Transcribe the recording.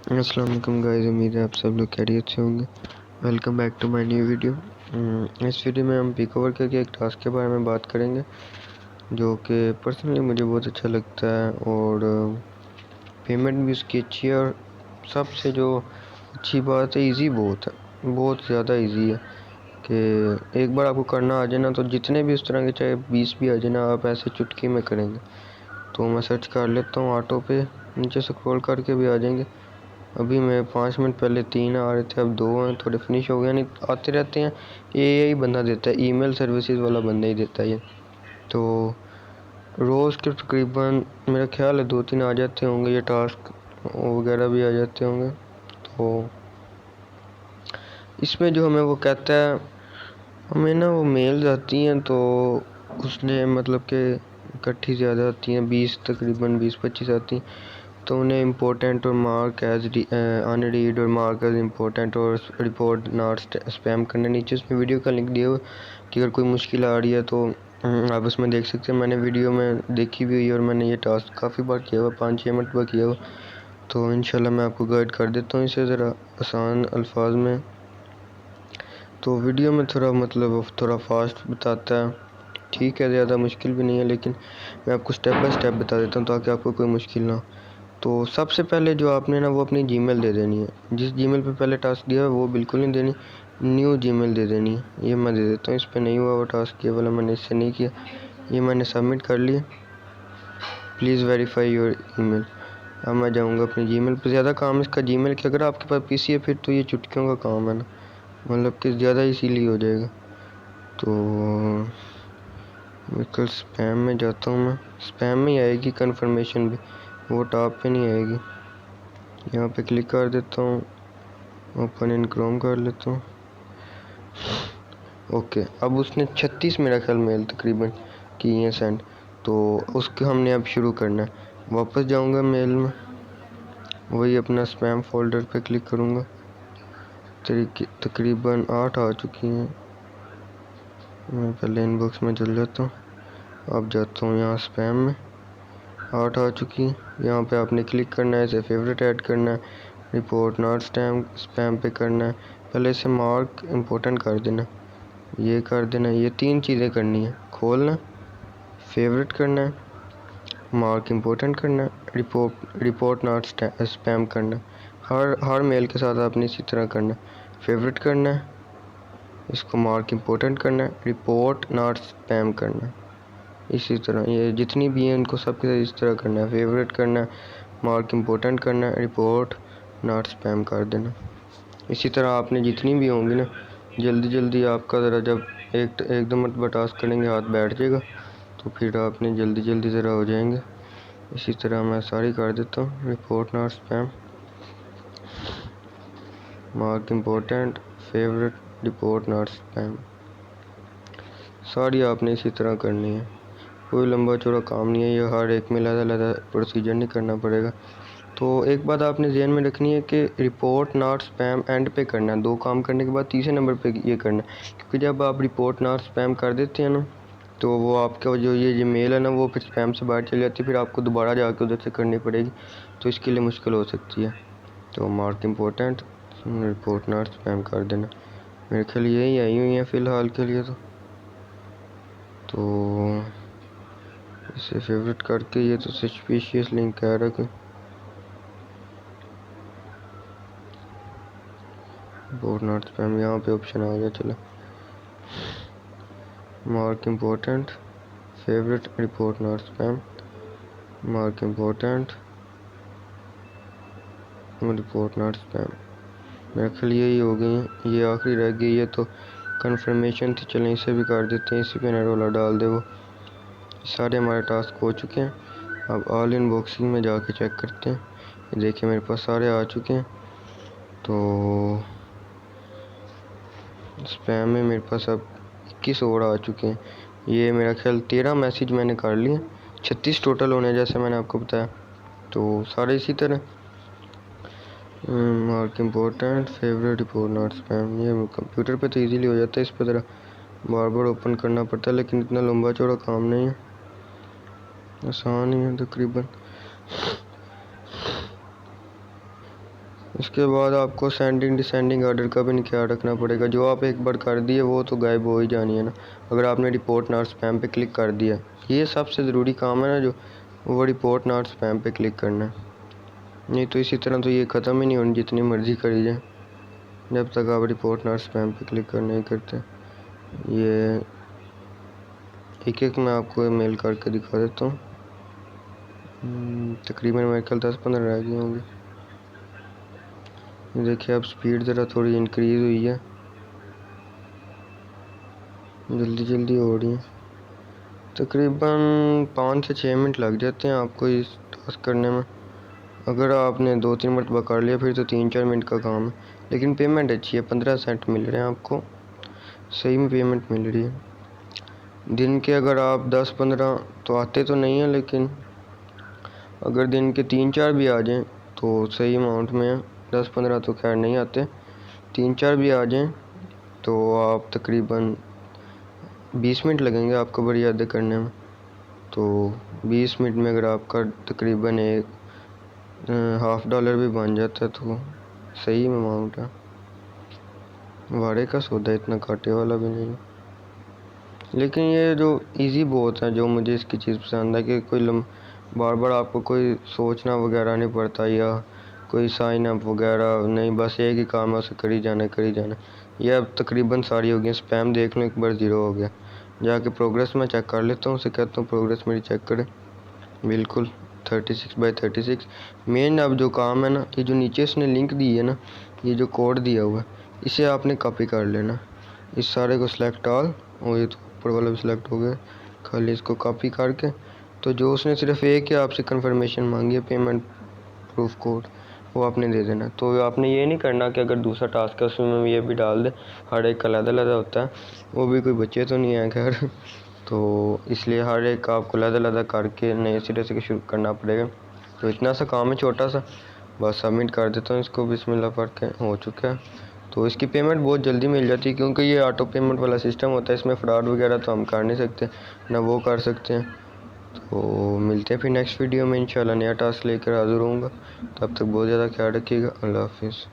السلام علیکم گائز، امید ہے آپ سب لوگ خیریت سے ہوں گے۔ Welcome back to my new video. اس ویڈیو میں ہم پک اوور کر کے ایک ٹاسک کے بارے میں بات کریں گے جو کہ پرسنلی مجھے بہت اچھا لگتا ہے اور پیمنٹ بھی اس کی اچھی ہے، اور سب سے جو اچھی بات ہے ایزی بہت زیادہ ایزی ہے کہ ایک بار آپ کو کرنا آ جائے نا تو جتنے بھی اس طرح کے چاہے 20 بھی آ جائے نا آپ ایسے چٹکی میں کریں گے۔ تو میں سرچ کر لیتا ہوں آٹو پہ، نیچے سکرول کر کے بھی آ جائیں گے۔ ابھی میں 5 منٹ پہلے 3 آ رہے تھے، اب 2 ہیں، تھوڑے فنش ہو گئے، یعنی آتے رہتے ہیں۔ یہی بندہ دیتا ہے، ای میل سروسز والا بندہ ہی دیتا ہے یہ۔ تو روز کے تقریباً میرا خیال ہے 2-3 آ جاتے ہوں گے، یہ ٹاسک وغیرہ بھی آ جاتے ہوں گے۔ تو اس میں جو ہمیں وہ کہتا ہے، ہمیں نا وہ میلز آتی ہیں تو اس نے مطلب کہ اکٹھی زیادہ آتی ہیں، 20 25 آتی ہیں، تو انہیں امپورٹنٹ اور مارک ایز ان ریڈ اور مارک ایز امپورٹنٹ اور رپورٹ ناٹ اسپیم کرنے۔ نیچے اس میں ویڈیو کا لنک دیا ہوا کہ اگر کوئی مشکل آ رہی ہے تو آپ اس میں دیکھ سکتے ہیں۔ میں نے ویڈیو میں دیکھی بھی ہوئی اور میں نے یہ ٹاسک کافی بار کیا ہوا، 5-6 منٹ کیا ہوا، تو انشاءاللہ میں آپ کو گائیڈ کر دیتا ہوں اسے ذرا آسان الفاظ میں۔ تو ویڈیو میں تھوڑا فاسٹ بتاتا ہے، ٹھیک ہے، زیادہ مشکل بھی نہیں ہے، لیکن میں آپ کو سٹیپ بائی سٹیپ بتا دیتا ہوں تاکہ آپ کو کوئی مشکل نہ ہو۔ تو سب سے پہلے جو آپ نے نا وہ اپنی جی میل دے دینی ہے، جس جی میل پہ پہلے ٹاسک دیا ہے وہ بالکل نہیں دینی، نیو جی میل دے دینی ہے۔ یہ میں دے دیتا ہوں، اس پہ نہیں ہوا وہ ٹاسک، یہ والا میں نے اس سے نہیں کیا، یہ میں نے سبمٹ کر لیا۔ پلیز ویریفائی یور ای میل۔ اب میں جاؤں گا اپنی جی میل پہ۔ زیادہ کام اس کا جی میل کہ اگر آپ کے پاس پی سی ہے پھر تو یہ چٹکیوں کا کام ہے نا، مطلب کہ زیادہ ایزیلی ہو جائے گا۔ تو بالکل سپیم میں جاتا ہوں، میں سپیم میں ہی آئے گی کنفرمیشن بھی، وہ ٹاپ پہ نہیں آئے گی۔ یہاں پہ کلک کر دیتا ہوں، اوپن ان کروم کر لیتا ہوں۔ اوکے، اب اس نے 36 میرا خیال میل تقریباً کی ہیں سینڈ، تو اس کے ہم نے اب شروع کرنا ہے۔ واپس جاؤں گا میل میں، وہی اپنا سپیم فولڈر پہ کلک کروں گا، تقریباً 8 آ چکی ہیں۔ میں پہلے ان باکس میں چل جاتا ہوں، اب جاتا ہوں یہاں سپیم میں، 8 آ چکی ہیں۔ یہاں پہ آپ نے کلک کرنا ہے، اسے فیوریٹ ایڈ کرنا ہے، رپورٹ ناٹ سپیم پہ کرنا ہے، پہلے اسے مارک امپورٹنٹ کر دینا، یہ کر دینا، یہ 3 چیزیں کرنی ہیں، کھولنا، فیوریٹ کرنا ہے، مارک امپورٹنٹ کرنا ہے، رپورٹ ناٹ سپیم کرنا ہے۔ ہر میل کے ساتھ آپ نے اسی طرح کرنا ہے، فیوریٹ کرنا ہے، اس کو مارک امپورٹنٹ کرنا ہے، رپورٹ ناٹ سپیم کرنا ہے۔ اسی طرح یہ جتنی بھی ہیں ان کو سب کے ساتھ اس طرح کرنا ہے، فیوریٹ کرنا ہے، مارک امپورٹنٹ کرنا ہے، رپورٹ ناٹ سپیم کر دینا۔ اسی طرح آپ نے جتنی بھی ہوں گی نا، جلدی آپ کا ذرا جب ایک دو مرتبہ ٹاسک کریں گے ہاتھ بیٹھ جائے گا، تو پھر آپ نے جلدی ذرا ہو جائیں گے۔ اسی طرح میں ساری کر دیتا ہوں، report not spam, mark important, favourite, report not spam, ساری آپ نے اسی طرح کرنی ہے۔ کوئی لمبا چوڑا کام نہیں ہے، یہ ہر ایک میں علیحدہ پروسیجر نہیں کرنا پڑے گا۔ تو ایک بات آپ نے ذہن میں رکھنی ہے کہ رپورٹ ناٹ سپیم اینڈ پہ کرنا ہے، 2 کام کرنے کے بعد تیسرے نمبر پہ یہ کرنا ہے، کیونکہ جب آپ رپورٹ ناٹ سپیم کر دیتے ہیں نا تو وہ آپ کا جو یہ میل ہے نا وہ پھر سپیم سے باہر چل جاتی ہے، پھر آپ کو دوبارہ جا کے ادھر سے کرنی پڑے گی، تو اس کے لیے مشکل ہو سکتی ہے۔ تو mark important, report not spam کر دینا۔ میرے خیال یہی آئی ہوئی ہیں فی الحال کے لیے، تو اسے فیوریٹ کر کے، یہ تو سسپیشیس لنک کہہ رہا کہ رپورٹ ناٹ سپیم، یہاں پہ آپشن آ گیا، چلو mark important, favourite, report not spam, mark important, report not spam. میرے خیال یہی ہو گئی ہیں، یہ آخری رہ گئی ہے تو کنفرمیشن تھی، چلیں اسے بھی کر دیتے ہیں، اسی پہ رولا ڈال دے وہ۔ سارے ہمارے ٹاسک ہو چکے ہیں، اب آل ان باکسنگ میں جا کے چیک کرتے ہیں۔ یہ دیکھیں میرے پاس سارے آ چکے ہیں، تو سپیم میں میرے پاس اب 21 اور آ چکے ہیں۔ یہ میرا خیال 13 میسیج میں نے کر لیے، 36 ٹوٹل ہونے جیسے میں نے آپ کو بتایا، تو سارے اسی طرح mark important, favourite, report not spam. یہ کمپیوٹر پہ تو ایزیلی ہو جاتا ہے، اس پہ ذرا بار اوپن کرنا پڑتا ہے، لیکن اتنا لمبا چوڑا کام نہیں ہے، آسان ہی ہے تقریباً۔ اس کے بعد آپ کو سینڈنگ ڈسینڈنگ آرڈر کا بھی خیال رکھنا پڑے گا. جو آپ ایک بار کر دیے وہ تو غائب ہو ہی جانی ہے نا. اگر آپ نے رپورٹ ناٹ اسپیم پہ کلک کر دیا، یہ سب سے ضروری کام ہے نا، جو وہ رپورٹ ناٹ اسپیم پہ کلک کرنا ہے. نہیں تو اسی طرح تو یہ ختم ہی نہیں ہونی جتنی مرضی کری جائے جب تک آپ رپورٹ ناٹ اسپیم پہ کلک کر نہیں کرتے. یہ ایک ایک میں آپ کو میل کر کے دکھا دیتا ہوں. تقریباً میرے خیال 10-15 رہ گئے ہوں گے. دیکھیے اب سپیڈ ذرا تھوڑی انکریز ہوئی ہے، جلدی جلدی ہو رہی ہے. تقریباً 5 سے 6 منٹ لگ جاتے ہیں آپ کو اس ٹاسک کرنے میں. اگر آپ نے 2-3 مرتبہ کر لیا پھر تو 3-4 منٹ کا کام ہے. لیکن پیمنٹ اچھی ہے، 15 سینٹ مل رہے ہیں آپ کو، صحیح میں پیمنٹ مل رہی ہے. دن کے اگر آپ 10-15 تو آتے تو نہیں ہیں، لیکن اگر دن کے 3-4 بھی آ جائیں تو صحیح اماؤنٹ میں ہیں. 10-15 تو خیر نہیں آتے، 3-4 بھی آ جائیں تو آپ تقریباً 20 منٹ لگیں گے آپ کو بڑی یادیں کرنے میں. تو 20 منٹ میں اگر آپ کا تقریباً $50 بھی بن جاتا ہے تو صحیح اماؤنٹ ہے. واڑے کا سودا اتنا کاٹے والا بھی نہیں. لیکن یہ جو ایزی بہت ہے، جو مجھے اس کی چیز پسند ہے کہ کوئی بار بار آپ کو کوئی سوچنا وغیرہ نہیں پڑتا یا کوئی سائن اپ وغیرہ نہیں، بس ایک ہی کام ہے، اسے کری جانا. یہ اب تقریباً ساری ہو گئی. اسپیم دیکھ لوں ایک بار 0 ہو گیا، جا کے پروگریس میں چیک کر لیتا ہوں، اسے کہتا ہوں پروگریس میری چیک کرے. بالکل 36/36 مین. اب جو کام ہے نا، یہ جو نیچے اس نے لنک دی ہے نا، یہ جو کوڈ دیا ہوا ہے، اسے آپ نے کاپی کر لینا. اس سارے کو سلیکٹ آل، اور یہ تو اوپر والا بھی سلیکٹ ہو گیا، خالی اس کو کاپی کر کے تو جو اس نے صرف ایک ہی آپ سے کنفرمیشن مانگی ہے پیمنٹ پروف کوڈ، وہ آپ نے دے دینا. تو آپ نے یہ نہیں کرنا کہ اگر دوسرا ٹاسک ہے اس میں یہ بھی ڈال دے. ہر ایک کا علیحدہ علیحدہ ہوتا ہے، وہ بھی کوئی بچے تو نہیں ہیں خیر. تو اس لیے ہر ایک آپ کو علیحدہ علیحدہ کر کے نئے سرے سے شروع کرنا پڑے گا. تو اتنا سا کام ہے چھوٹا سا، بس سبمٹ کر دیتا ہوں اس کو. بسم اللہ پڑھ کے ہو چکا ہے. تو اس کی پیمنٹ بہت جلدی مل جاتی ہے کیونکہ یہ آٹو پیمنٹ والا سسٹم ہوتا ہے. اس میں فراڈ وغیرہ تو ہم کر نہیں سکتے، نہ وہ کر سکتے ہیں. تو ملتے ہیں پھر نیکسٹ ویڈیو میں انشاءاللہ نیا ٹاسک لے کر حاضر ہوں گا. تب تک بہت زیادہ خیال رکھیے گا. اللہ حافظ.